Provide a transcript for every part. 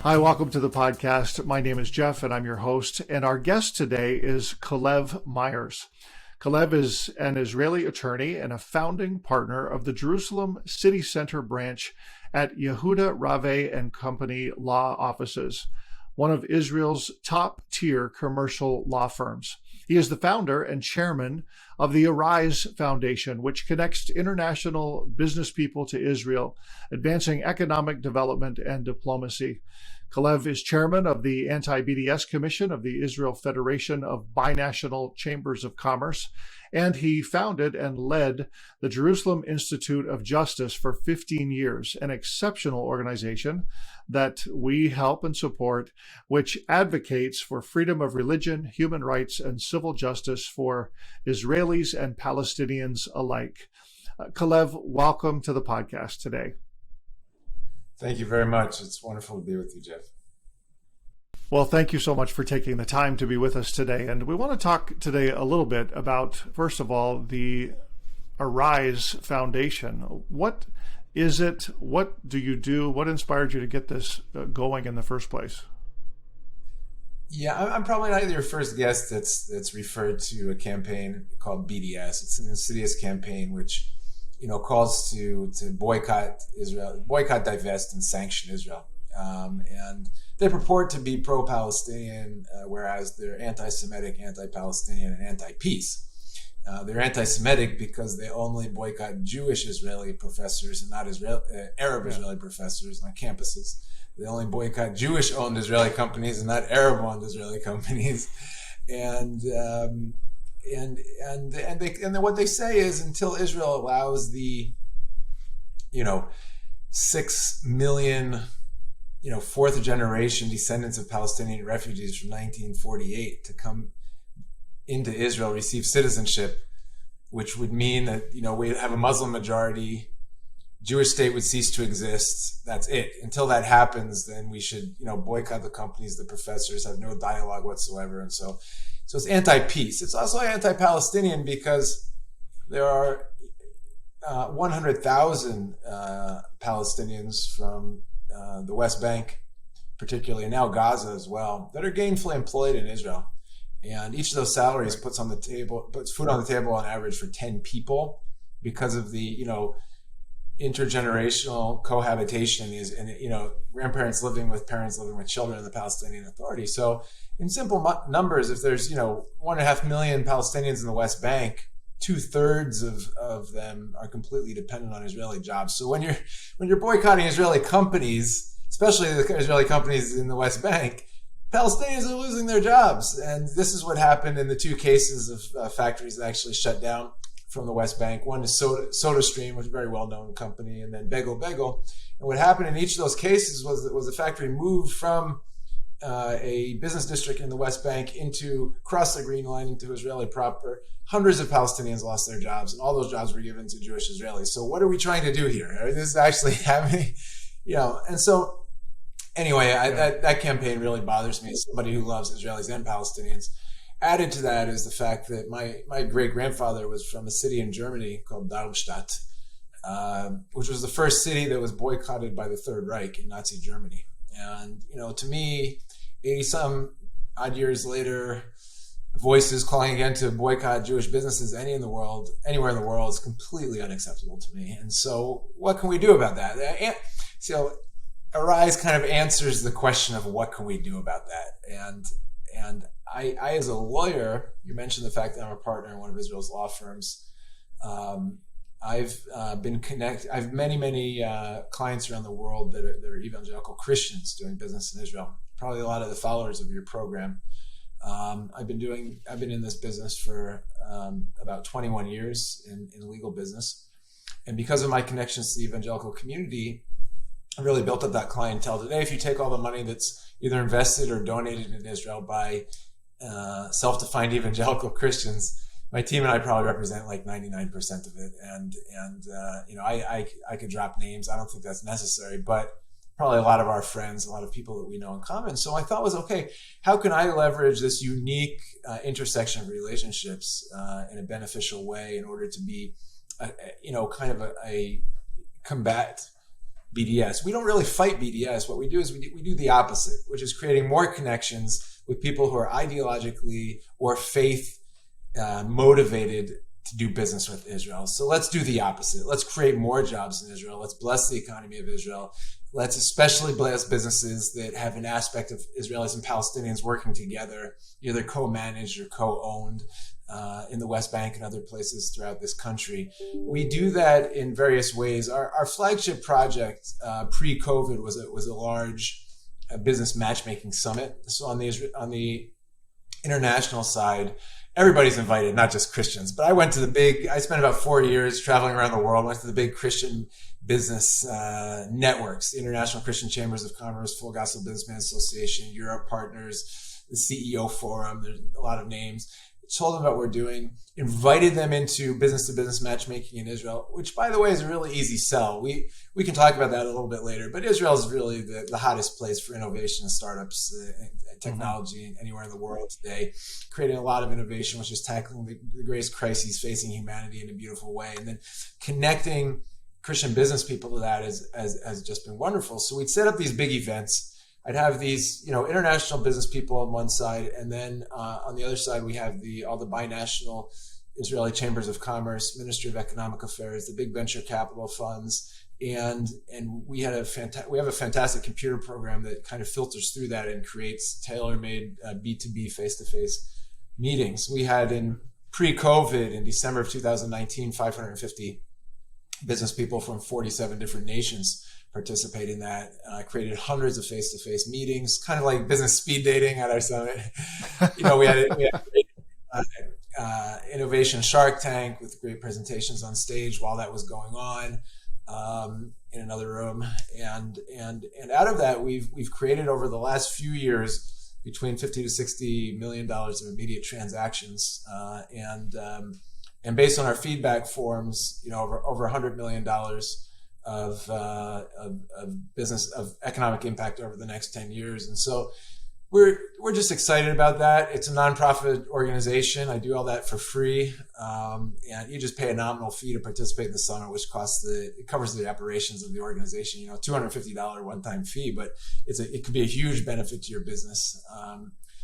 Hi, welcome to the podcast. My name is Jeff and I'm your host. And our guest today is Calev Myers. Calev is an Israeli attorney and a founding partner of the Jerusalem City Center branch at Yehuda Rave and Company Law Offices, one of Israel's top-tier commercial law firms. He is the founder and chairman of the Arise Foundation, which connects international business people to Israel, advancing economic development and diplomacy. Calev is chairman of the Anti-BDS Commission of the Israel Federation of Binational Chambers of Commerce, and he founded and led the Jerusalem Institute of Justice for 15 years, an exceptional organization that we help and support, which advocates for freedom of religion, human rights, and civil justice for Israelis and Palestinians alike. Calev, welcome to the podcast today. Thank you very much. It's wonderful to be with you, Jeff. Well, thank you so much for taking the time to be with us today. And we want to talk today a little bit about, first of all, the Arise Foundation. What is it? What do you do? What inspired you to get this going in the first place? Yeah, I'm probably not your first guest that's referred to a campaign called BDS. It's an insidious campaign which, calls to boycott Israel, boycott, divest, and sanction Israel. And they purport to be pro-Palestinian, whereas they're anti-Semitic, anti-Palestinian, and anti-peace. They're anti-Semitic because they only boycott Jewish Israeli professors and not Arab Israeli professors on campuses. They only boycott Jewish-owned Israeli companies and not Arab-owned Israeli companies. And what they say is until Israel allows the 6 million fourth generation descendants of Palestinian refugees from 1948 to come into Israel, receive citizenship, which would mean that we have a Muslim majority, Jewish state would cease to exist. That's it. Until that happens, then we should boycott the companies, the professors, have no dialogue whatsoever. And so it's anti-peace. It's also anti-Palestinian because there are 100,000 Palestinians from the West Bank, particularly, and now Gaza as well, that are gainfully employed in Israel. And each of those salaries puts food on the table on average for 10 people because of the, intergenerational cohabitation and grandparents living with parents living with children in the Palestinian Authority. So in simple numbers, if there's 1.5 million Palestinians in the West Bank, 2/3 of them are completely dependent on Israeli jobs. So when you're boycotting Israeli companies, especially the Israeli companies in the West Bank, Palestinians are losing their jobs. And this is what happened in the two cases of factories that actually shut down from the West Bank. One is SodaStream, which is a very well-known company, and then Bagel. And what happened in each of those cases was the factory moved from a business district in the West Bank across the Green Line into Israeli proper. Hundreds of Palestinians lost their jobs, and all those jobs were given to Jewish Israelis. So what are we trying to do here? This is actually happening, And so anyway, that campaign really bothers me as somebody who loves Israelis and Palestinians. Added to that is the fact that my great-grandfather was from a city in Germany called Darmstadt, which was the first city that was boycotted by the Third Reich in Nazi Germany. And, to me, 80-some odd years later, voices calling again to boycott Jewish businesses anywhere in the world is completely unacceptable to me. And so what can we do about that? So Arise kind of answers the question of what can we do about that. And I as a lawyer, you mentioned the fact that I'm a partner in one of Israel's law firms. I've been connected. I have many clients around the world that are evangelical Christians doing business in Israel. Probably a lot of the followers of your program. I've been in this business for about 21 years in legal business, and because of my connections to the evangelical community, I really built up that clientele. Today, if you take all the money that's either invested or donated in Israel by self-defined evangelical Christians, my team and I probably represent like 99% of it. And I could drop names. I don't think that's necessary, but probably a lot of our friends, a lot of people that we know in common. So my thought was, okay, how can I leverage this unique intersection of relationships in a beneficial way in order to be, kind of a combat BDS. We don't really fight BDS. What we do is we do the opposite, which is creating more connections with people who are ideologically or faith motivated to do business with Israel. So let's do the opposite. Let's create more jobs in Israel. Let's bless the economy of Israel. Let's especially bless businesses that have an aspect of Israelis and Palestinians working together, either co-managed or co-owned in the West Bank and other places throughout this country. We do that in various ways. Our flagship project pre-COVID was a large business matchmaking summit. So on the international side, everybody's invited, not just Christians. But I spent about 4 years traveling around the world, went to the big Christian business networks, the International Christian Chambers of Commerce, Full Gospel Businessman Association, Europe Partners, the CEO Forum, there's a lot of names. Told them about what we're doing, invited them into business-to-business matchmaking in Israel, which, by the way, is a really easy sell. We can talk about that a little bit later, but Israel is really the hottest place for innovation and startups and technology anywhere in the world today, creating a lot of innovation, which is tackling the greatest crises facing humanity in a beautiful way. And then connecting Christian business people to that has just been wonderful. So we'd set up these big events. I'd have these, international business people on one side, and then on the other side we have all the binational Israeli Chambers of Commerce, Ministry of Economic Affairs, the big venture capital funds, and we have a fantastic computer program that kind of filters through that and creates tailor-made B2B face-to-face meetings. We had in pre-COVID in December of 2019, 550 business people from 47 different nations participate in that, created hundreds of face-to-face meetings, kind of like business speed dating at our summit. We had innovation Shark Tank with great presentations on stage while that was going on in another room. And out of that, we've created over the last few years between $50 to $60 million of immediate transactions. And based on our feedback forms, over $100 million of business, of economic impact over the next 10 years. And so we're just excited about that. It's a nonprofit organization. I do all that for free. And you just pay a nominal fee to participate in the summit, which it covers the operations of the organization, $250 one-time fee, but it could be a huge benefit to your business.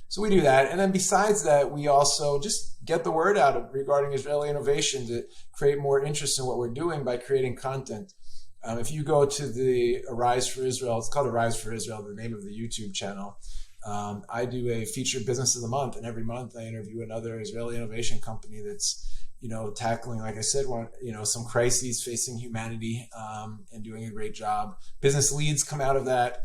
So we do that. And then besides that, we also just get the word out regarding Israeli innovation to create more interest in what we're doing by creating content. If you go to the Arise for Israel, it's called Arise for Israel, the name of the YouTube channel. I do a featured business of the month, and every month I interview another Israeli innovation company that's, tackling, like I said, some crises facing humanity and doing a great job. Business leads come out of that.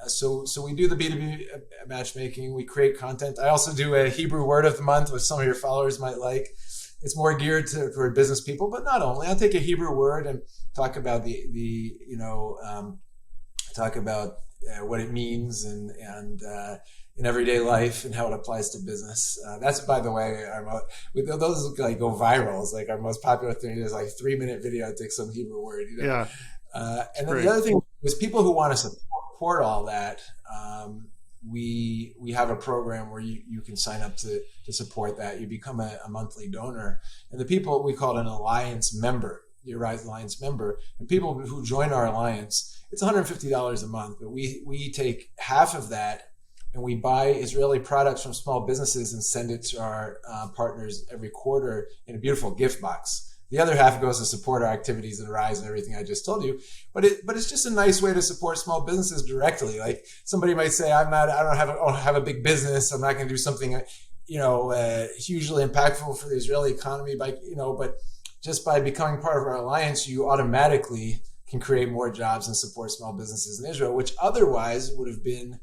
So we do the B2B matchmaking. We create content. I also do a Hebrew word of the month, which some of your followers might like. It's more geared for business people, but not only. I'll take a Hebrew word and talk about what it means and in everyday life and how it applies to business. That's, by the way, those go viral. It's like our most popular thing is like 3-minute video. I take some Hebrew word. Yeah. And then the other thing was people who want to support all that. We have a program where you can sign up to support that. You become a monthly donor, and the people, we call it an alliance member, the Arise Alliance member, and people who join our alliance, it's $150 a month, but we take half of that and we buy Israeli products from small businesses and send it to our partners every quarter in a beautiful gift box. The other half goes to support our activities at Arise and everything I just told you. But it's just a nice way to support small businesses directly. Like somebody might say, I don't have a big business. I'm not going to do something, hugely impactful for the Israeli economy. But just by becoming part of our alliance, you automatically can create more jobs and support small businesses in Israel, which otherwise would have been,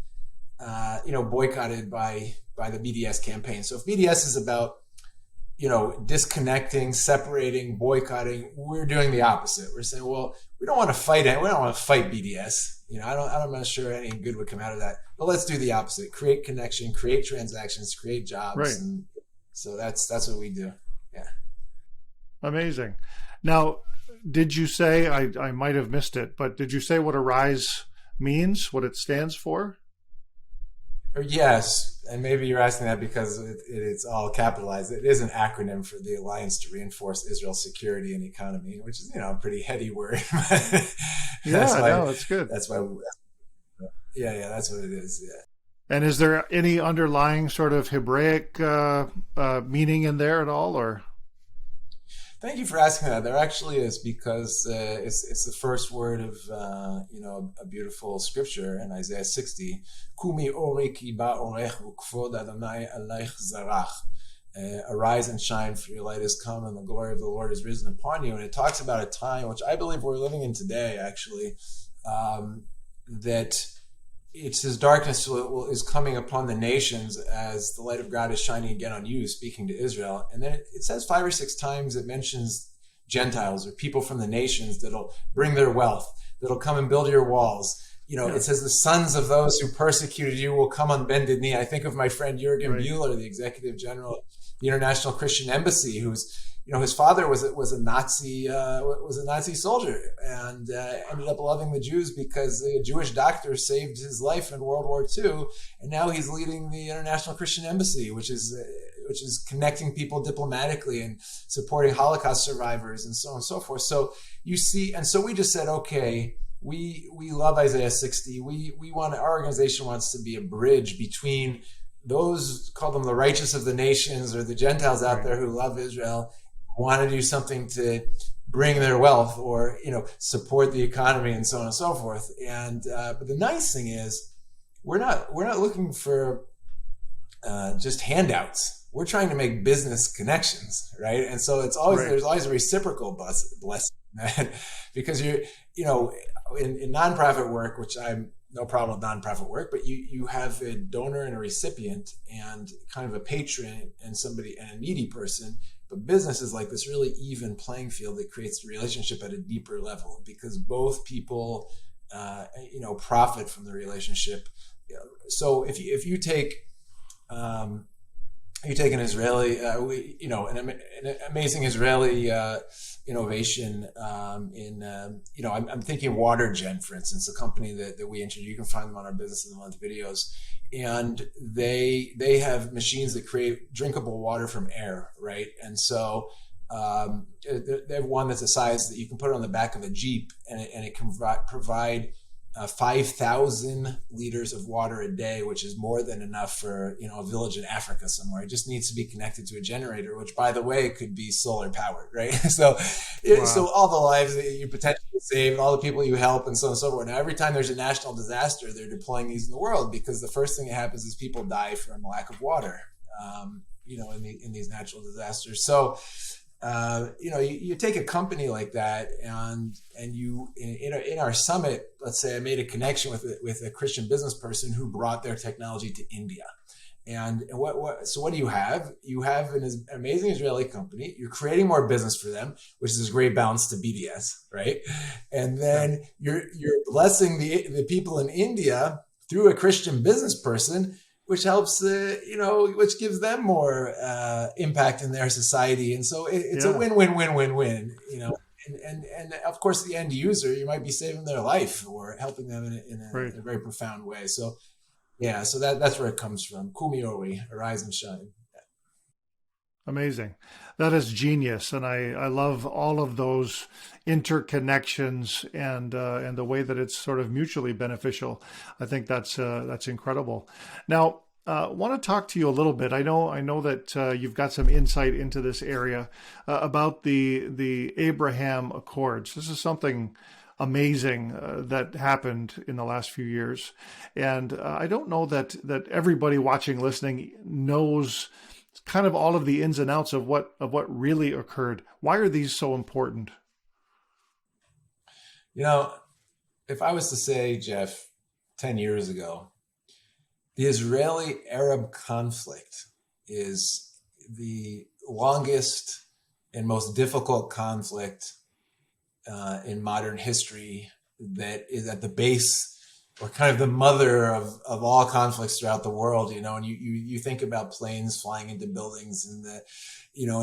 boycotted by the BDS campaign. So if BDS is about disconnecting, separating, boycotting, we're doing the opposite. We're saying, well, we don't want to fight it. We don't want to fight BDS. I'm not sure any good would come out of that. But let's do the opposite: create connection, create transactions, create jobs. Right. And so that's what we do. Yeah. Amazing. Now, did you say, I might have missed it, but did you say what Arise means? What it stands for? Yes, and maybe you're asking that because it's all capitalized. It is an acronym for the Alliance to Reinforce Israel's Security and Economy, which is a pretty heady word. That's Yeah, why. no, it's good. That's why. Yeah, that's what it is. Yeah. And is there any underlying sort of Hebraic meaning in there at all, or? Thank you for asking that. There actually is, because it's the first word of a beautiful scripture in Isaiah 60. Kumi ori ki ba orech ukvod Adonai aleich zarach. Arise and shine, for your light has come, and the glory of the Lord is risen upon you. And it talks about a time, which I believe we're living in today, actually, that it says darkness is coming upon the nations as the light of God is shining again on you, speaking to Israel. And then it says 5 or 6 times it mentions Gentiles or people from the nations that'll bring their wealth, that'll come and build your walls. It says the sons of those who persecuted you will come on bended knee. I think of my friend Jürgen Buehler, the executive general of the International Christian Embassy, who's his father was a Nazi soldier, and ended up loving the Jews because a Jewish doctor saved his life in World War II, and now he's leading the International Christian Embassy, which is connecting people diplomatically and supporting Holocaust survivors and so on and so forth. So you see, and so we just said, okay, we love Isaiah 60. Our organization wants to be a bridge between those, call them the righteous of the nations, or the Gentiles out there who love Israel, want to do something to bring their wealth or support the economy and so on and so forth. And but the nice thing is we're not looking for just handouts. We're trying to make business connections, right? And so it's always there's always a reciprocal blessing because you're in nonprofit work, which I'm no problem with nonprofit work, but you have a donor and a recipient and kind of a patron and somebody and a needy person. But business is like this really even playing field that creates the relationship at a deeper level, because both people, profit from the relationship. So if you take an Israeli, an amazing Israeli innovation I'm thinking WaterGen, for instance, a company that we introduced. You can find them on our Business of the Month videos, and they have machines that create drinkable water from air, right? And so they have one that's a size that you can put it on the back of a Jeep, and it can provide 5,000 liters of water a day, which is more than enough for a village in Africa somewhere. It just needs to be connected to a generator, which, by the way, could be solar powered, right? So all the lives that you potentially save, all the people you help, and so on and so forth. Now, every time there's a national disaster, they're deploying these in the world, because the first thing that happens is people die from lack of water, in these natural disasters. So you take a company like that, and you in our summit, let's say I made a connection with a Christian business person who brought their technology to India. And what do you have? You have an amazing Israeli company. You're creating more business for them, which is a great balance to BDS, right? And then you're blessing the people in India through a Christian business person, which helps, which gives them more impact in their society. And so it's a win-win-win-win-win, and of course the end user, you might be saving their life or helping them in a very profound way. So so that's where it comes from. Kumi ori, arise and shine. Amazing. That is genius. And I love all of those interconnections and the way that it's sort of mutually beneficial. I think that's incredible. Now, I want to talk to you a little bit. I know that you've got some insight into this area about the Abraham Accords. This is something amazing that happened in the last few years. And I don't know that everybody watching, listening knows kind of all of the ins and outs of what really occurred. Why are these so important? If I was to say, Jeff, 10 years ago, the Israeli-Arab conflict is the longest and most difficult conflict in modern history, that is at the base, or kind of the mother of all conflicts throughout the world, and you think about planes flying into buildings in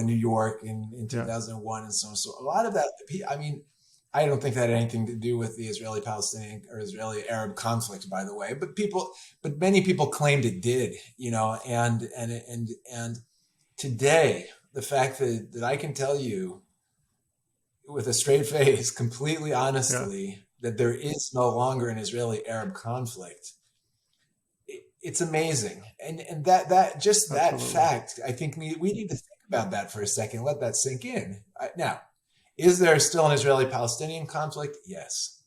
New York in 2001 and so on. So a lot of that, I don't think that had anything to do with the Israeli-Palestinian or Israeli-Arab conflict, by the way, but many people claimed it did, and today, the fact that I can tell you with a straight face, completely honestly, that there is no longer an Israeli-Arab conflict, it's amazing. And that just that Absolutely. fact, I think we need to think about that for a second, let that sink in. Now, is there still an Israeli-Palestinian conflict? Yes.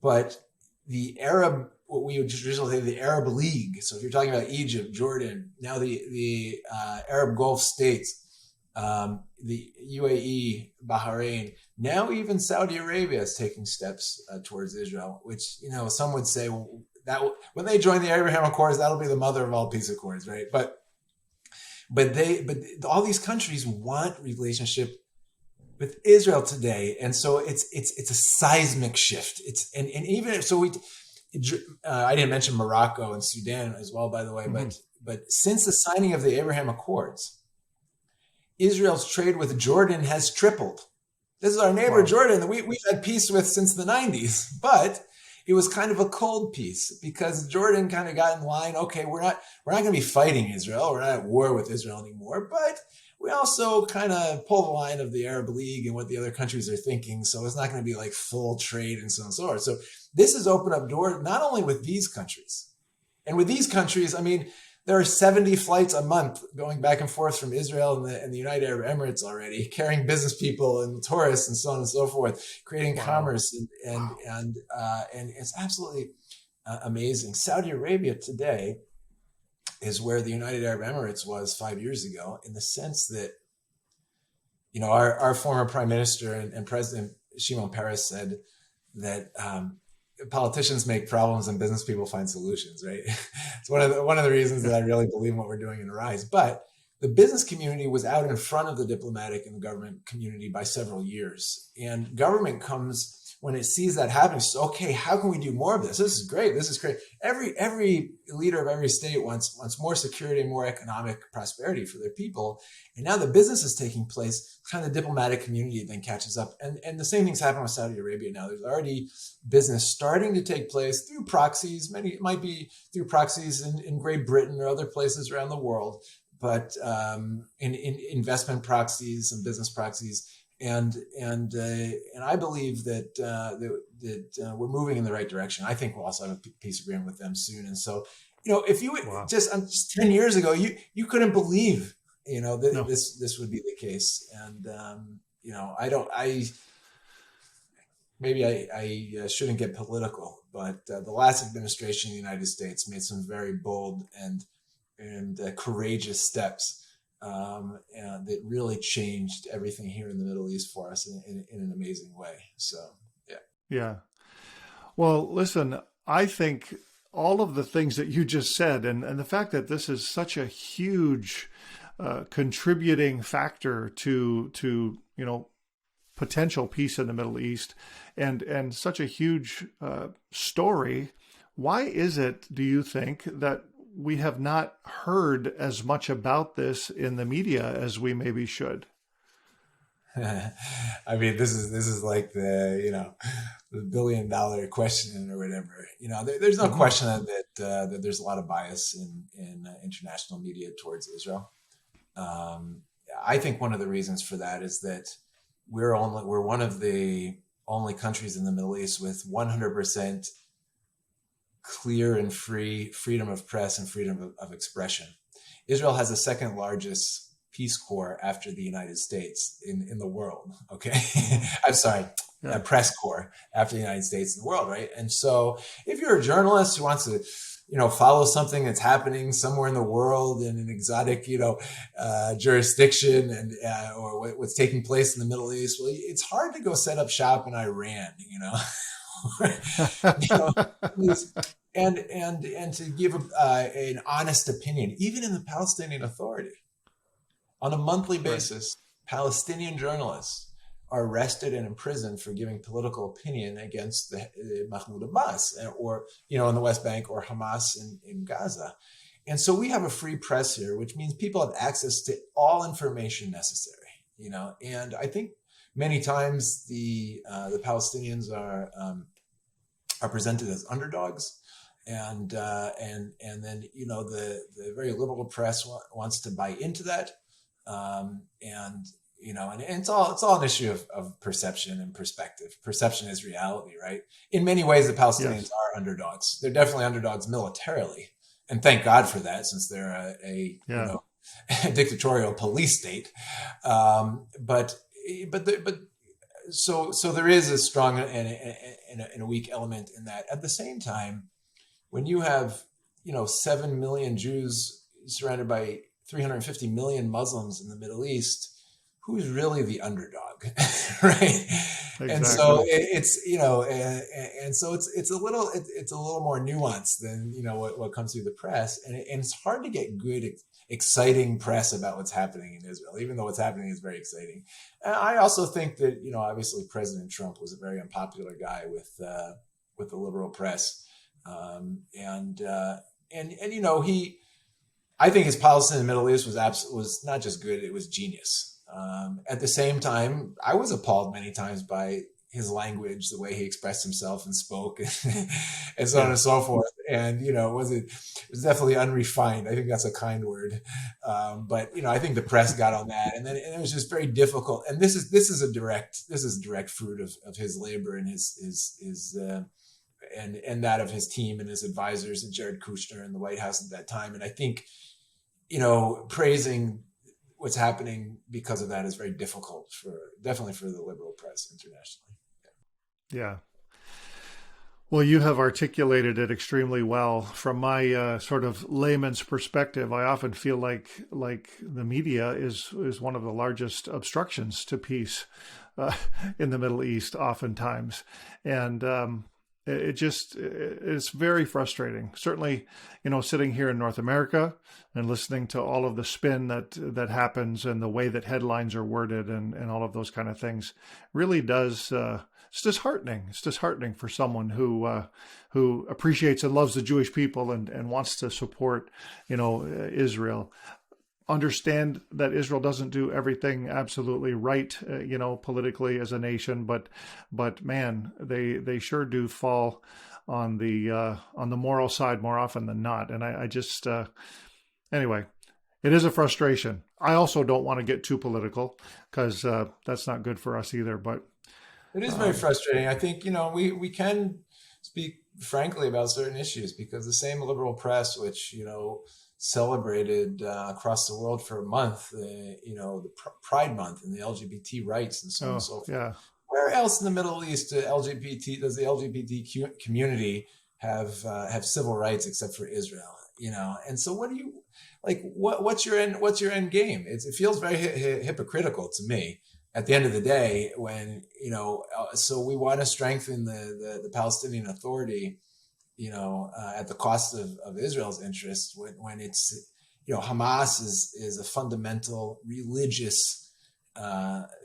But the Arab, what we would traditionally say the Arab League, so if you're talking about Egypt, Jordan, now the Arab Gulf states, the UAE, Bahrain, now even Saudi Arabia is taking steps towards Israel, which, some would say that when they join the Abraham Accords, that'll be the mother of all peace accords, right? But all these countries want relationship with Israel today, and so it's a seismic shift. And even so, I didn't mention Morocco and Sudan as well, by the way, but since the signing of the Abraham Accords, Israel's trade with Jordan has tripled. This is our neighbor, wow. Jordan, that we've had peace with since the 90s, but it was kind of a cold peace because Jordan kind of got in line. Okay, we're not going to be fighting Israel. We're not at war with Israel anymore, but we also kind of pull the line of the Arab League and what the other countries are thinking. So it's not going to be like full trade and so on and so forth. So this has opened up doors not only with these countries, and with these countries, I mean, there are 70 flights a month going back and forth from Israel and the United Arab Emirates already, carrying business people and tourists and so on and so forth, creating commerce and it's absolutely amazing. Saudi Arabia today is where the United Arab Emirates was 5 years ago, in the sense that, our former prime minister and president Shimon Peres said that politicians make problems and business people find solutions, right? It's one of the reasons that I really believe in what we're doing in Arise. But the business community was out in front of the diplomatic and the government community by several years. And government comes when it sees that happening. So, okay, how can we do more of this? This is great. This is great. Every leader of every state wants more security and more economic prosperity for their people. And now the business is taking place, kind of the diplomatic community then catches up. And the same thing's happening with Saudi Arabia now. There's already business starting to take place through proxies. It might be through proxies in Great Britain or other places around the world, but in investment proxies and business proxies. And I believe that we're moving in the right direction. I think we'll also have a peace agreement with them soon. And so, if you wow. just 10 years ago, you couldn't believe, that this would be the case. And I shouldn't get political, but the last administration in the United States made some very bold and courageous steps. And that really changed everything here in the Middle East for us in an amazing way. So, yeah. Yeah. Well, listen, I think all of the things that you just said, and the fact that this is such a huge contributing factor to potential peace in the Middle East, and such a huge story. Why is it, do you think, that we have not heard as much about this in the media as we maybe should? I mean, this is like the $1 billion question or whatever. There's no question that there's a lot of bias in international media towards Israel. I think one of the reasons for that is that we're one of the only countries in the Middle East with 100% clear and free freedom of press and freedom of expression. Israel has the second largest Peace Corps after the United States in the world. Okay. I'm sorry. Yeah. Press corps after the United States in the world. Right. And so if you're a journalist who wants to, follow something that's happening somewhere in the world in an exotic, jurisdiction or what's taking place in the Middle East, well, it's hard to go set up shop in Iran, and to give an honest opinion, even in the Palestinian Authority. On a monthly basis, Palestinian journalists are arrested and imprisoned for giving political opinion against Mahmoud Abbas, or in the West Bank, or Hamas in Gaza. And so we have a free press here, which means people have access to all information necessary. And I think many times the Palestinians are presented as underdogs, and then the very liberal press wants to buy into that, and and it's all an issue of perception and perspective. Perception is reality, right? In many ways, the Palestinians Yes. are underdogs. They're definitely underdogs militarily, and thank God for that, since they're a Yeah. dictatorial police state. But so there is a strong and a weak element in that. At the same time, when you have 7 million Jews surrounded by 350 million Muslims in the Middle East, who's really the underdog, right? And so Exactly. and so it's a little more nuanced than what comes through the press, and it's hard to get good, exciting press about what's happening in Israel, even though what's happening is very exciting. And I also think that obviously President Trump was a very unpopular guy with the liberal press, he. I think his policy in the Middle East was not just good; it was genius. At the same time, I was appalled many times by his language, the way he expressed himself and spoke, and so on and so forth. And it was definitely unrefined. I think that's a kind word, but I think the press got on that, and it was just very difficult. And this is a direct fruit of his labor and his and that of his team and his advisors and Jared Kushner in the White House at that time. And I think, praising what's happening because of that is very difficult definitely for the liberal press internationally. Yeah. Well, you have articulated it extremely well. From my sort of layman's perspective, I often feel like the media is one of the largest obstructions to peace in the Middle East, oftentimes, and it's very frustrating. Certainly, sitting here in North America and listening to all of the spin that happens and the way that headlines are worded and all of those kind of things really does. It's disheartening. It's disheartening for someone who appreciates and loves the Jewish people and wants to support, Israel. Understand that Israel doesn't do everything absolutely right, politically as a nation, but man, they sure do fall on the moral side more often than not. And I just anyway, it is a frustration. I also don't want to get too political because that's not good for us either. But It is very frustrating. I think we can speak frankly about certain issues because the same liberal press, which celebrated across the world for a month, the Pride Month and the LGBT rights and so on and so forth. Yeah. Where else in the Middle East does the LGBT community have civil rights except for Israel? And so what do you like? What's your end game? It feels very hypocritical to me. At the end of the day, when so we want to strengthen the Palestinian Authority, at the cost of Israel's interests, when it's Hamas is a fundamental religious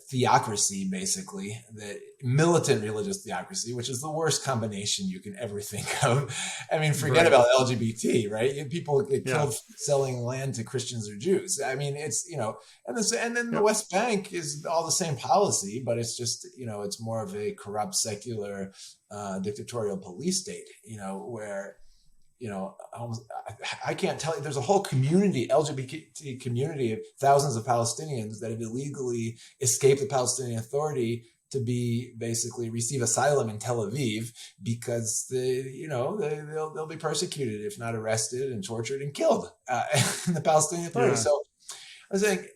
theocracy, basically, the militant religious theocracy, which is the worst combination you can ever think of. I mean, forget about LGBT, right? People get killed selling land to Christians or Jews. I mean, it's and then the West Bank is all the same policy, but it's just it's more of a corrupt, secular, dictatorial police state. Where I can't tell you. There's a whole community, LGBT community of thousands of Palestinians that have illegally escaped the Palestinian Authority to be basically receive asylum in Tel Aviv because they'll be persecuted if not arrested and tortured and killed in the Palestinian Authority. Yeah. So I was saying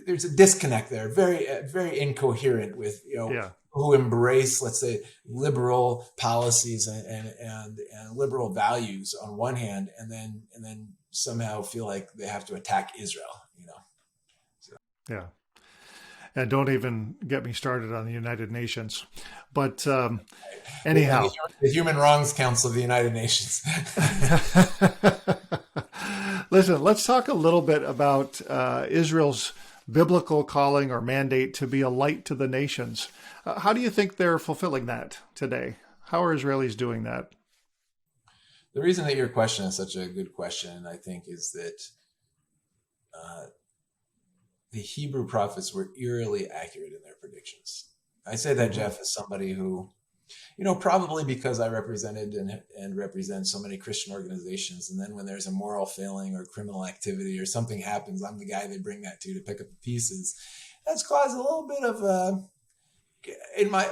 there's a disconnect there, very very incoherent with who embrace, let's say, liberal policies and liberal values on one hand, and then somehow feel like they have to attack Israel. So. Yeah. And don't even get me started on the United Nations. But anyhow, the Human Wrongs Council of the United Nations. Listen, let's talk a little bit about Israel's biblical calling or mandate to be a light to the nations. How do you think they're fulfilling that today? How are Israelis doing that? The reason that your question is such a good question, I think, is that the Hebrew prophets were eerily accurate in their predictions. I say that, Jeff, as somebody who Probably because I represented and represent so many Christian organizations. And then when there's a moral failing or criminal activity or something happens, I'm the guy they bring that to pick up the pieces. That's caused a little bit of in my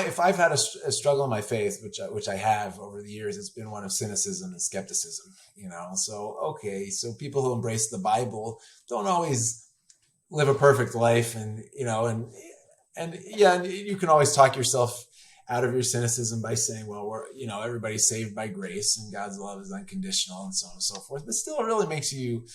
if I've had a struggle in my faith, which I have over the years, it's been one of cynicism and skepticism. So people who embrace the Bible don't always live a perfect life, and you can always talk yourself out of your cynicism by saying, well, everybody's saved by grace and God's love is unconditional and so on and so forth. But still, it really makes you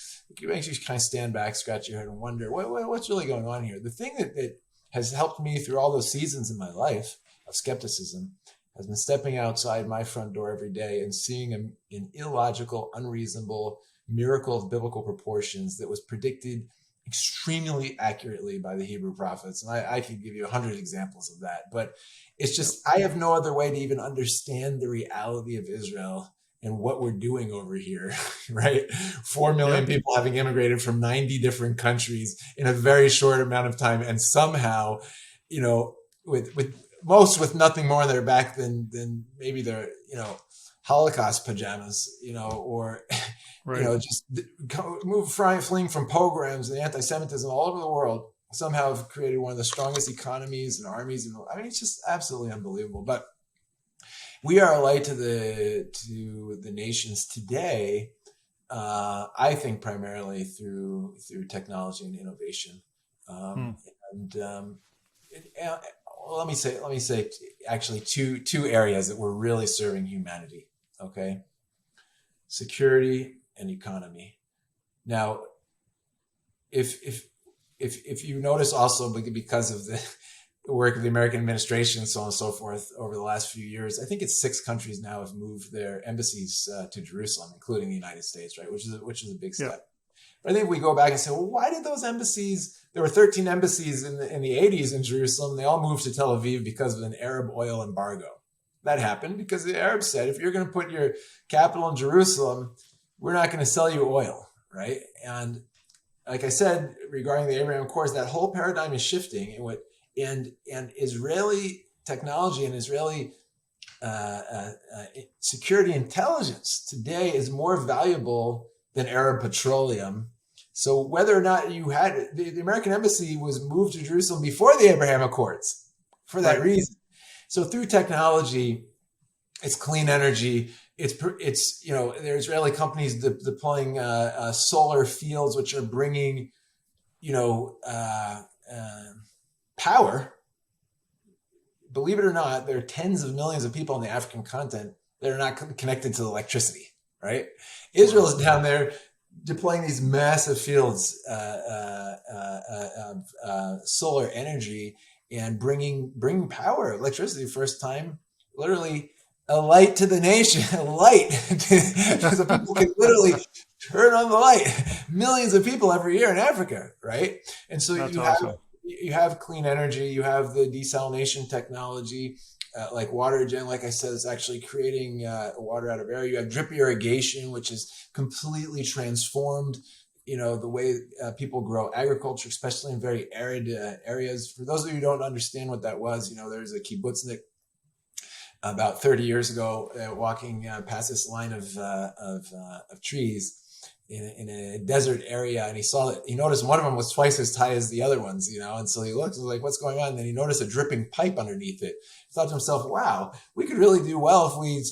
kind of stand back, scratch your head, and wonder what's really going on here. The thing that has helped me through all those seasons in my life of skepticism has been stepping outside my front door every day and seeing an illogical, unreasonable miracle of biblical proportions that was predicted extremely accurately by the Hebrew prophets. And I could give you 100 examples of that, but it's just, I have no other way to even understand the reality of Israel and what we're doing over here, right? 4 million people having immigrated from 90 different countries in a very short amount of time. And somehow, with nothing more on their back than maybe their, Holocaust pajamas, or, right. just fleeing from pogroms and anti-Semitism all over the world, somehow have created one of the strongest economies and armies. It's just absolutely unbelievable. But we are a light to the nations today. I think primarily through technology and innovation. Let me say actually two areas that we're really serving humanity. Okay, security and economy. Now, if you notice also, because of the work of the American administration and so on and so forth over the last few years, I think it's 6 countries now have moved their embassies to Jerusalem, including the United States, right? Which is a big step. Yeah. But I think we go back and say, well, why did those embassies? There were 13 embassies in the 80s in Jerusalem. They all moved to Tel Aviv because of an Arab oil embargo. That happened because the Arabs said, if you're going to put your capital in Jerusalem, we're not going to sell you oil, right? And like I said, regarding the Abraham Accords, that whole paradigm is shifting. And Israeli technology and Israeli security intelligence today is more valuable than Arab petroleum. So whether or not you had the American embassy was moved to Jerusalem before the Abraham Accords for that reason. So through technology, it's clean energy. It's there are Israeli companies deploying solar fields, which are bringing power. Believe it or not, there are tens of millions of people on the African continent that are not connected to electricity. Right? Israel is down there deploying these massive fields of solar energy and bringing power, electricity, first time, literally a light to the nation, a light, so people can literally turn on the light. Millions of people every year in Africa, right? And so you have clean energy, you have the desalination technology. Like water gen, like I said, is actually creating water out of air. You have drip irrigation, which has completely transformed, the way people grow agriculture, especially in very arid areas. For those of you who don't understand what that was, there's a kibbutznik about 30 years ago walking past this line of trees in a desert area, and he noticed one of them was twice as high as the other ones, and so he looked and was like, what's going on? And then he noticed a dripping pipe underneath it. He thought to himself, wow, we could really do well if we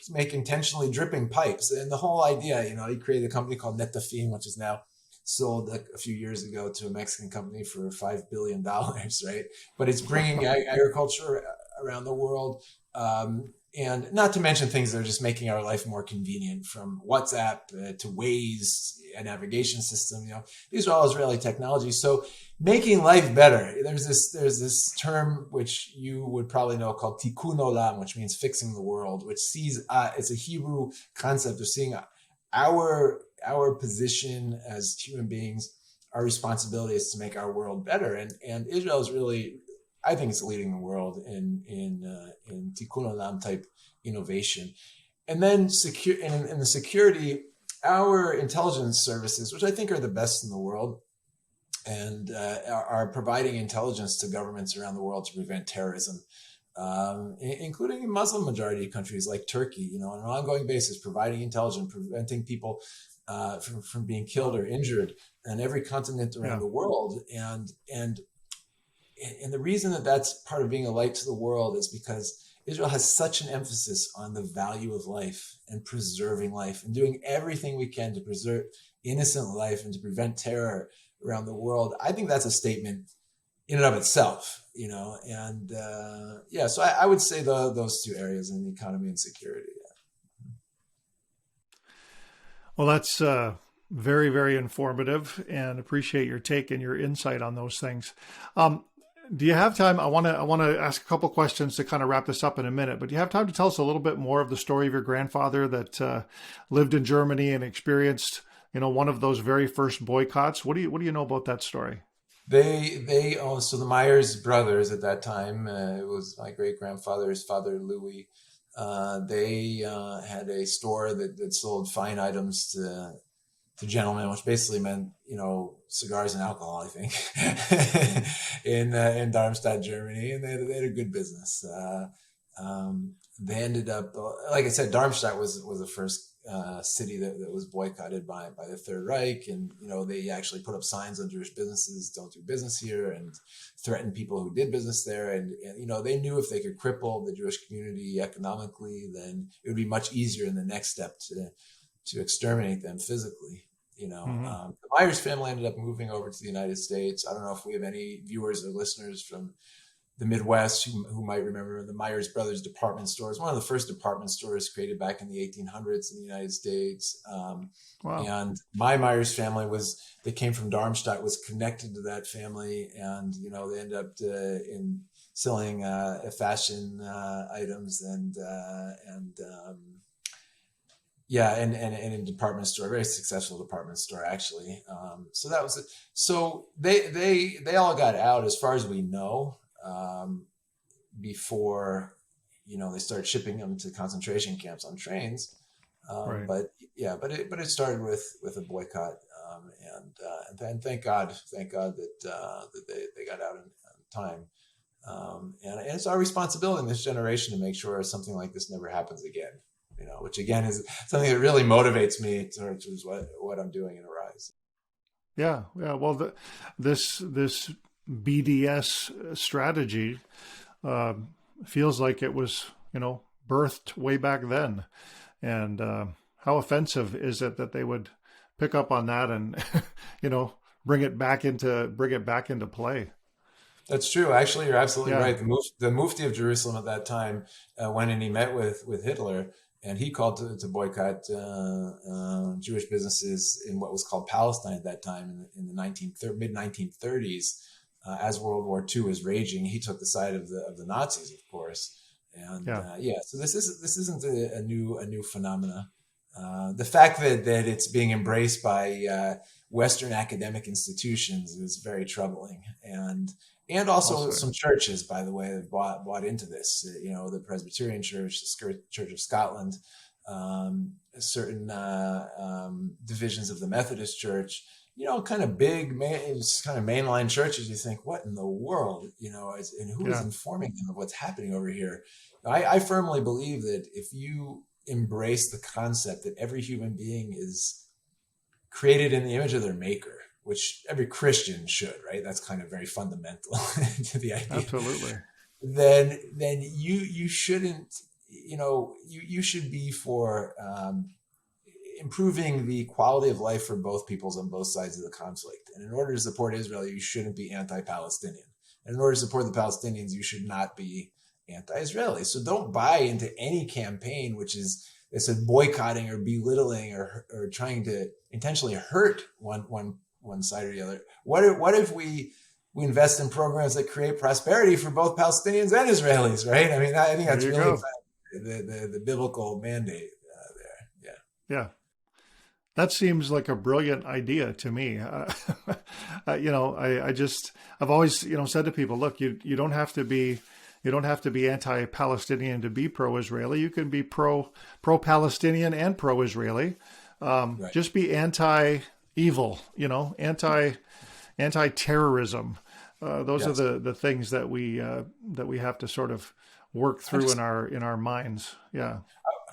make intentionally dripping pipes. And the whole idea, he created a company called Netafim, which is now sold a few years ago to a Mexican company for $5 billion, right? But it's bringing agriculture around the world. And not to mention things that are just making our life more convenient, from WhatsApp to Waze, a navigation system. These are all Israeli technologies. So making life better. There's this term which you would probably know called tikkun olam, which means fixing the world, which sees it's a Hebrew concept of seeing our position as human beings. Our responsibility is to make our world better, and Israel is really, I think it's leading the world in tikkun olam type innovation. And then in the security, our intelligence services, which I think are the best in the world, and are providing intelligence to governments around the world to prevent terrorism, including in Muslim majority countries like Turkey, on an ongoing basis, providing intelligence, preventing people from being killed or injured on every continent around the world. And the reason that that's part of being a light to the world is because Israel has such an emphasis on the value of life and preserving life and doing everything we can to preserve innocent life and to prevent terror around the world. I think that's a statement in and of itself, and so I would say those two areas in the economy and security. Well, that's very, very informative, and appreciate your take and your insight on those things. Do you have time? I want to ask a couple questions to kind of wrap this up in a minute, but do you have time to tell us a little bit more of the story of your grandfather that lived in Germany and experienced, one of those very first boycotts? What do you know about that story? So the Myers brothers at that time, it was my great grandfather's father, Louis. They had a store that sold fine items to gentlemen, which basically meant, cigars and alcohol, I think, in Darmstadt, Germany. And they had a good business. They ended up, like I said, Darmstadt was the first city that was boycotted by the Third Reich. And, they actually put up signs on Jewish businesses, don't do business here, and threatened people who did business there. And they knew if they could cripple the Jewish community economically, then it would be much easier in the next step to exterminate them physically. The Myers family ended up moving over to the United States. I don't know if we have any viewers or listeners from the Midwest who might remember the Myers Brothers department stores. One of the first department stores created back in the 1800s in the United States. Wow. And my Myers family they came from Darmstadt, was connected to that family. And, they ended up selling fashion items and in department store, very successful department store, actually. So that was it. So they all got out, as far as we know, before, they started shipping them to concentration camps on trains. Right. But it started with a boycott. And thank God that they got out in time. And it's our responsibility in this generation to make sure something like this never happens again. Which again is something that really motivates me towards what I'm doing in Arise. Yeah. Well, this BDS strategy feels like it was, birthed way back then. And how offensive is it that they would pick up on that and, bring it back into play? That's true. Actually, you're absolutely right. The Mufti of Jerusalem at that time went and he met with Hitler. And he called to boycott Jewish businesses in what was called Palestine at that time in the mid-1930s. As World War II was raging, he took the side of the Nazis, of course. And so this isn't a new phenomena. The fact that it's being embraced by Western academic institutions is very troubling. And also some churches, by the way, that bought into this. The Presbyterian Church, the Church of Scotland, certain divisions of the Methodist Church. Kind of big, kind of mainline churches. You think, what in the world? And who is informing them of what's happening over here? I firmly believe that if you embrace the concept that every human being is created in the image of their Maker, which every Christian should, right? That's kind of very fundamental to the idea. Absolutely. Then you shouldn't, you should be for improving the quality of life for both peoples on both sides of the conflict. And in order to support Israel, you shouldn't be anti-Palestinian. And in order to support the Palestinians, you should not be anti-Israeli. So don't buy into any campaign which is boycotting or belittling or trying to intentionally hurt one side or the other. What if we invest in programs that create prosperity for both Palestinians and Israelis, right? I mean, I think that's really the biblical mandate there. Yeah. That seems like a brilliant idea to me. I've always, said to people, look, you don't have to be anti-Palestinian to be pro-Israeli. You can be pro-Palestinian and pro-Israeli. Right. Just be anti-evil, anti-terrorism. Those are the things that we have to sort of work through in our minds. Yeah.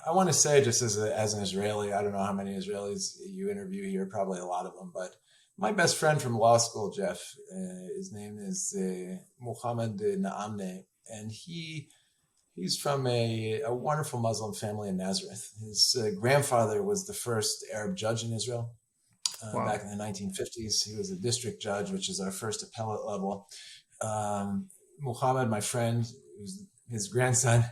I want to say, just as an Israeli, I don't know how many Israelis you interview here, probably a lot of them, but my best friend from law school, Jeff, his name is Muhammad Naamne, and he's from a wonderful Muslim family in Nazareth. His grandfather was the first Arab judge in Israel back in the 1950s. He was a district judge, which is our first appellate level. Muhammad, my friend, who's his grandson,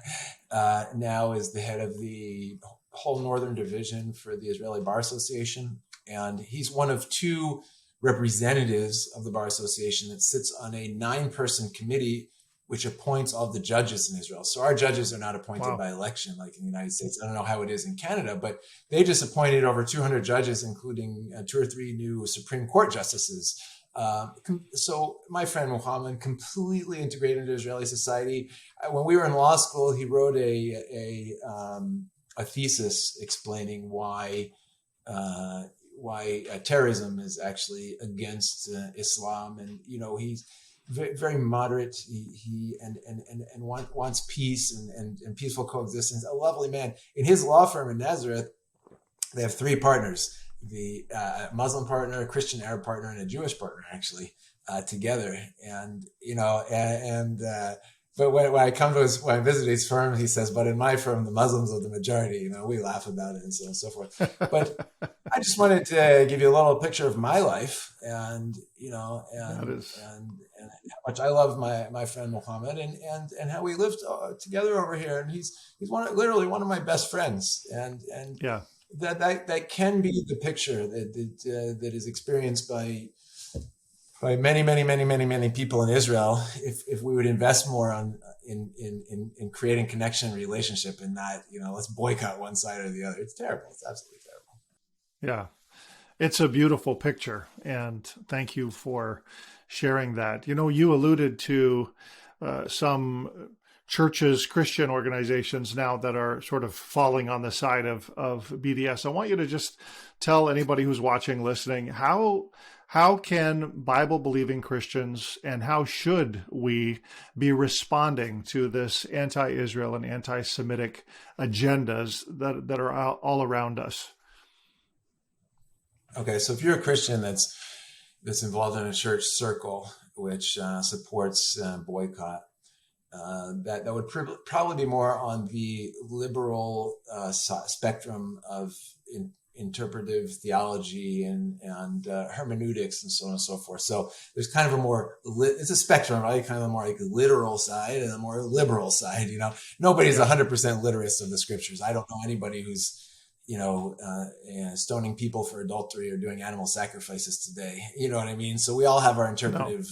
now is the head of the whole northern division for the Israeli Bar Association. And he's one of two representatives of the Bar Association that sits on a 9-person committee which appoints all the judges in Israel. So our judges are not appointed by election like in the United States. I don't know how it is in Canada, but they just appointed over 200 judges, including 2 or 3 new Supreme Court justices. So my friend Muhammad completely integrated into Israeli society. When we were in law school, he wrote a thesis explaining why terrorism is actually against Islam, and he's very moderate. He wants peace and peaceful coexistence. A lovely man. In his law firm in Nazareth, they have 3 partners: the Muslim partner, a Christian Arab partner, and a Jewish partner, actually, together. But when I visit his firm, he says, "But in my firm, the Muslims are the majority." We laugh about it and so on and so forth. But I just wanted to give you a little picture of my life, and how much I love my friend Muhammad, and how we lived together over here. And he's literally one of my best friends, and yeah. That can be the picture that is experienced by many people in Israel if we would invest more in creating connection and relationship, and not let's boycott one side or the other. It's terrible. It's absolutely terrible. Yeah, it's a beautiful picture, and thank you for sharing that. You alluded to some churches, Christian organizations now that are sort of falling on the side of BDS. I want you to just tell anybody who's watching, listening, how can Bible-believing Christians and how should we be responding to this anti-Israel and anti-Semitic agendas that are all around us? Okay, so if you're a Christian that's involved in a church circle which supports boycott, that would probably be more on the liberal spectrum of interpretive theology and hermeneutics and so on and so forth. So there's kind of it's a spectrum, right? Kind of a more like literal side and a more liberal side. Nobody's 100% literist of the scriptures. I don't know anybody who's stoning people for adultery or doing animal sacrifices today. You know what I mean? So we all have our interpretive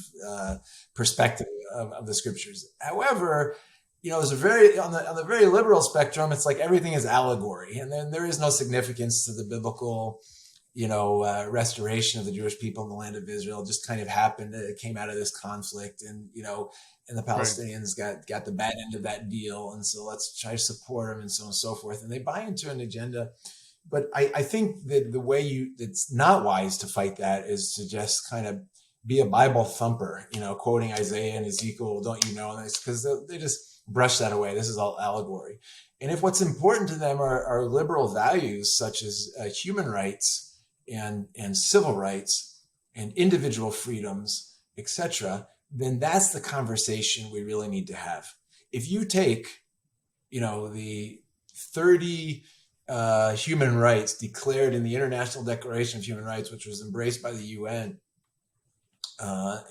perspective of the scriptures. However, there's on the very liberal spectrum, it's like everything is allegory, and then there is no significance to the biblical, restoration of the Jewish people in the land of Israel. It just kind of happened. It came out of this conflict, and and the Palestinians got the bad end of that deal, and so let's try to support them, and so on and so forth. And they buy into an agenda. But I think that the way it's not wise to fight that is to just kind of be a Bible thumper, quoting Isaiah and Ezekiel, don't you know? Because they just brush that away. This is all allegory. And if what's important to them are liberal values such as human rights and civil rights and individual freedoms, etc., then that's the conversation we really need to have. If you take, the 30 human rights declared in the International Declaration of Human Rights, which was embraced by the UN I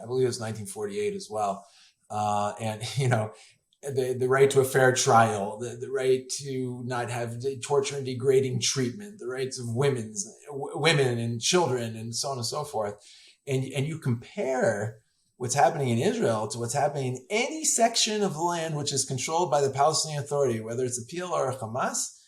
believe it was 1948 as well. The right to a fair trial, the right to not have torture and degrading treatment, the rights of women and children, and so on and so forth. And you compare what's happening in Israel to what's happening in any section of the land which is controlled by the Palestinian Authority, whether it's the PLO or Hamas,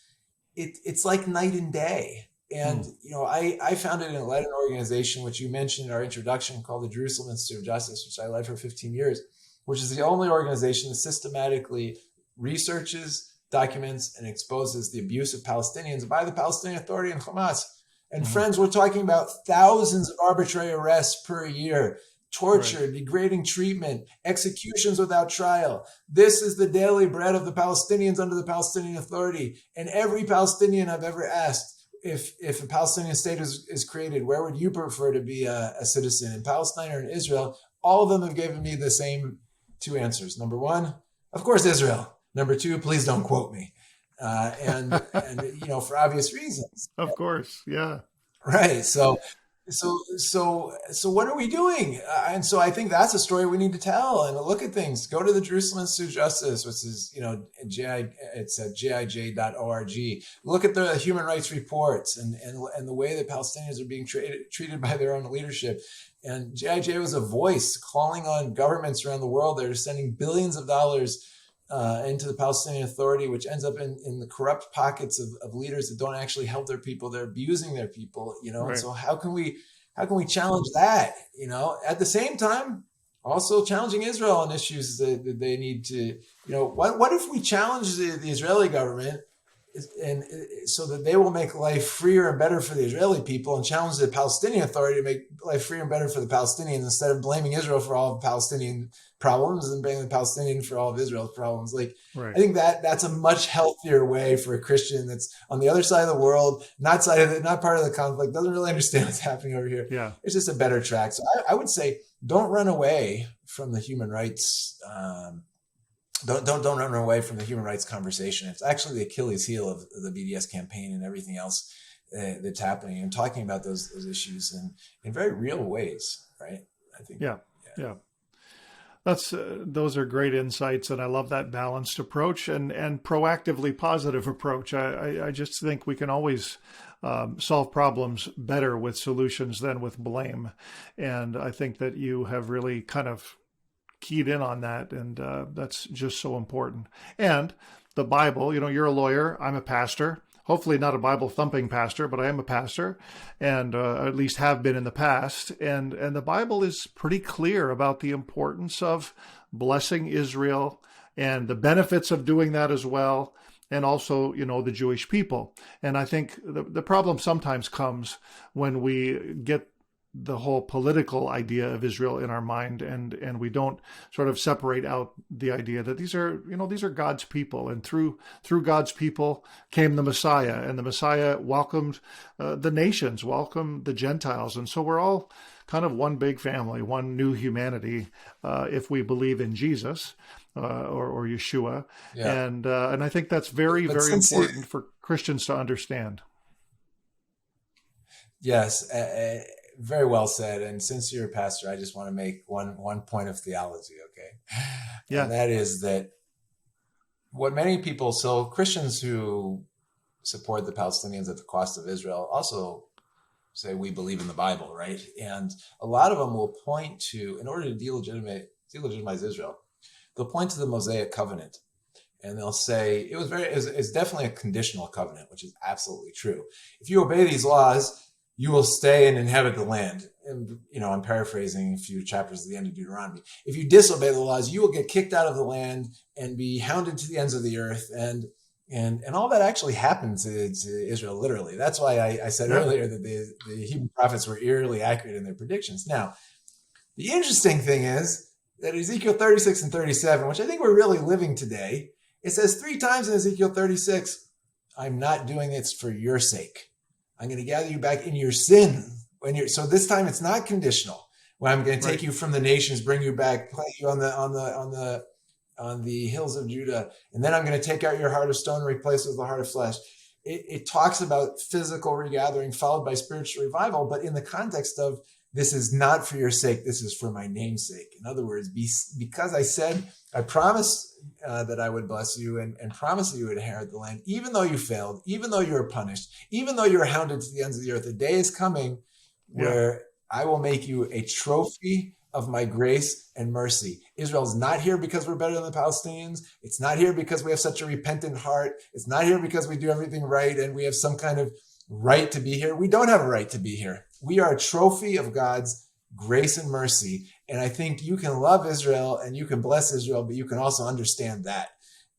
it's like night and day. And, I founded and led an organization, which you mentioned in our introduction, called the Jerusalem Institute of Justice, which I led for 15 years, which is the only organization that systematically researches, documents, and exposes the abuse of Palestinians by the Palestinian Authority and Hamas. And friends, we're talking about thousands of arbitrary arrests per year, torture, degrading treatment, executions without trial. This is the daily bread of the Palestinians under the Palestinian Authority. And every Palestinian I've ever asked, if a Palestinian state is created, where would you prefer to be a citizen, in Palestine or in Israel? All of them have given me the same two answers. Number one, of course, Israel. Number two, please don't quote me. And for obvious reasons. Of course. Yeah. Right. So what are we doing? And so I think that's a story we need to tell and look at things. Go to the Jerusalem Institute of Justice, which is, it's at jij.org. Look at the human rights reports and the way that Palestinians are being treated by their own leadership. And jij was a voice calling on governments around the world that are sending billions of dollars into the Palestinian Authority, which ends up in the corrupt pockets of leaders that don't actually help their people. They're abusing their people, Right. And so how can we challenge that? At the same time, also challenging Israel on issues that they need to, what if we challenge the Israeli government and so that they will make life freer and better for the Israeli people, and challenge the Palestinian Authority to make life freer and better for the Palestinians, instead of blaming Israel for all of Palestinian problems and blaming the Palestinian for all of Israel's problems. Right. I think that's a much healthier way for a Christian that's on the other side of the world, not part of the conflict, doesn't really understand what's happening over here. Yeah. It's just a better track. So I would say, don't run away from the human rights. Don't run away from the human rights conversation. It's actually the Achilles heel of the BDS campaign and everything else that's happening, and talking about those issues in very real ways, right? I think. Yeah. Those are great insights, and I love that balanced approach and proactively positive approach. I just think we can always solve problems better with solutions than with blame, and I think that you have really kind of keyed in on that, and that's just so important. And the Bible, you're a lawyer, I'm a pastor, hopefully not a Bible thumping pastor, but I am a pastor, and at least have been in the past. And the Bible is pretty clear about the importance of blessing Israel and the benefits of doing that as well, and also, the Jewish people. And I think the problem sometimes comes when we get the whole political idea of Israel in our mind, and we don't sort of separate out the idea that these are God's people, and through God's people came the Messiah, and the Messiah welcomed the nations, welcomed the Gentiles, and so we're all kind of one big family, one new humanity, if we believe in Jesus or Yeshua. Yeah. And I think that's very, very important for Christians to understand. Yes. Very well said. And since you're a pastor, I just want to make one point of theology, okay? Yeah. And that is that what many people, so Christians who support the Palestinians at the cost of Israel, also say we believe in the Bible, right? And a lot of them will point to, in order to delegitimize Israel, they'll point to the Mosaic covenant. And they'll say it's definitely a conditional covenant, which is absolutely true. If you obey these laws, you will stay and inhabit the land. And, I'm paraphrasing a few chapters at the end of Deuteronomy. If you disobey the laws, you will get kicked out of the land and be hounded to the ends of the earth. And all that actually happened to Israel, literally. That's why I said earlier that the Hebrew prophets were eerily accurate in their predictions. Now, the interesting thing is that Ezekiel 36 and 37, which I think we're really living today, it says 3 times in Ezekiel 36, I'm not doing this for your sake. I'm going to gather you back in your sin. So this time it's not conditional. When I'm going to take you from the nations, bring you back, plant you on the hills of Judah, and then I'm going to take out your heart of stone and replace it with a heart of flesh. It talks about physical regathering followed by spiritual revival, but in the context of this is not for your sake, this is for my name's sake. In other words, because I promised that I would bless you and promise that you would inherit the land, even though you failed, even though you were punished, even though you were hounded to the ends of the earth, a day is coming where I will make you a trophy of my grace and mercy. Israel is not here because we're better than the Palestinians. It's not here because we have such a repentant heart. It's not here because we do everything right and we have some kind of right to be here. We don't have a right to be here. We are a trophy of God's grace and mercy. And I think you can love Israel and you can bless Israel, but you can also understand that.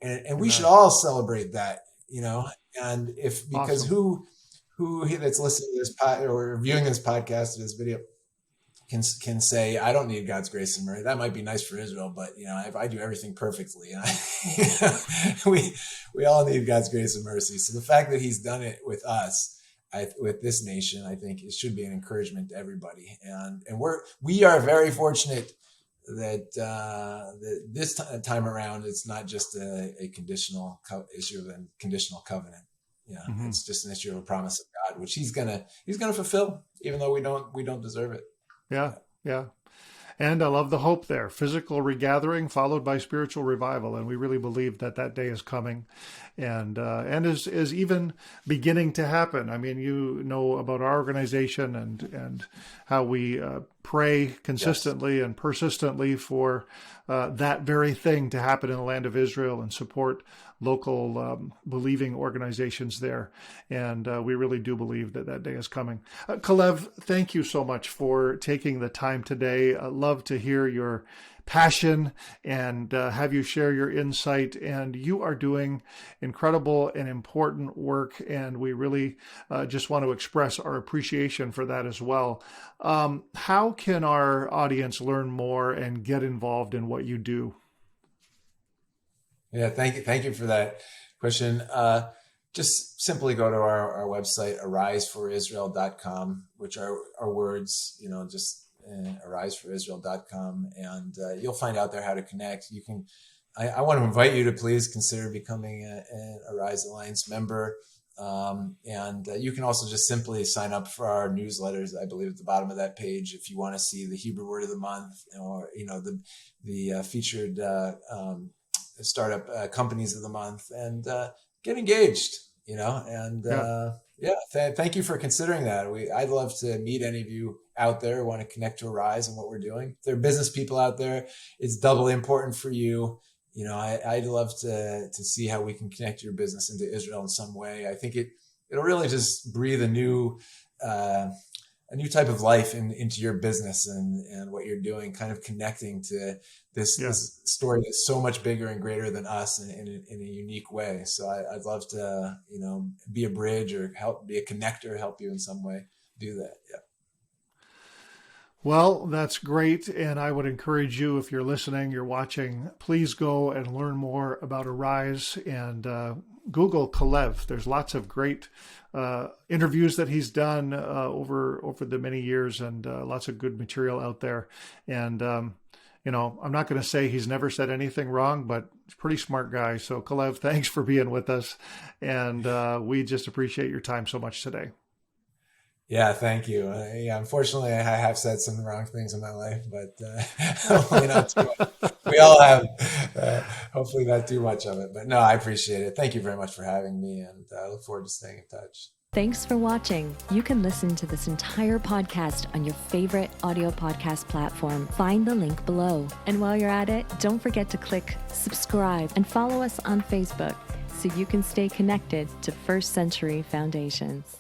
And we should all celebrate that, and because awesome. Who that's listening to this or viewing this podcast or this video can say, I don't need God's grace and mercy. That might be nice for Israel, but if I do everything perfectly, we all need God's grace and mercy. So the fact that he's done it with us, with this nation, I think it should be an encouragement to everybody. And we are very fortunate that this time around, it's not just a conditional issue of a conditional covenant. It's just an issue of a promise of God, which he's gonna fulfill, even though we don't deserve it. Yeah. And I love the hope there. Physical regathering followed by spiritual revival. And we really believe that day is coming and is even beginning to happen. I mean, you know about our organization and how we pray consistently and persistently for that very thing to happen in the land of Israel and support local believing organizations there. And we really do believe that day is coming. Calev, thank you so much for taking the time today. I love to hear your passion and have you share your insight. And you are doing incredible and important work. And we really just want to express our appreciation for that as well. How can our audience learn more and get involved in what you do? Yeah, thank you for that question. Just simply go to our website, ariseforisrael.com, which are words, just ariseforisrael.com, and you'll find out there how to connect. You can. I want to invite you to please consider becoming an Arise Alliance member, and you can also just simply sign up for our newsletters. I believe at the bottom of that page, if you want to see the Hebrew word of the month, or the featured startup companies of the month, and get engaged, thank you for considering that. I'd love to meet any of you out there who want to connect to Arise and what we're doing. If there are business people out there, it's doubly important for you. I'd love to see how we can connect your business into Israel in some way. I think it'll really just breathe a new type of life into your business and what you're doing, kind of connecting to this story that's so much bigger and greater than us in a unique way. So I'd love to, be a bridge or be a connector, help you in some way do that. Yeah. Well, that's great. And I would encourage you, if you're listening, you're watching, please go and learn more about Arise and Google Calev. There's lots of great interviews that he's done over the many years, and lots of good material out there. And, I'm not going to say he's never said anything wrong, but he's a pretty smart guy. So Calev, thanks for being with us. And we just appreciate your time so much today. Yeah, thank you. Unfortunately, I have said some wrong things in my life, but hopefully not too much. We all have, hopefully not too much of it. But no, I appreciate it. Thank you very much for having me, and I look forward to staying in touch. Thanks for watching. You can listen to this entire podcast on your favorite audio podcast platform. Find the link below. And while you're at it, don't forget to click subscribe and follow us on Facebook so you can stay connected to First Century Foundations.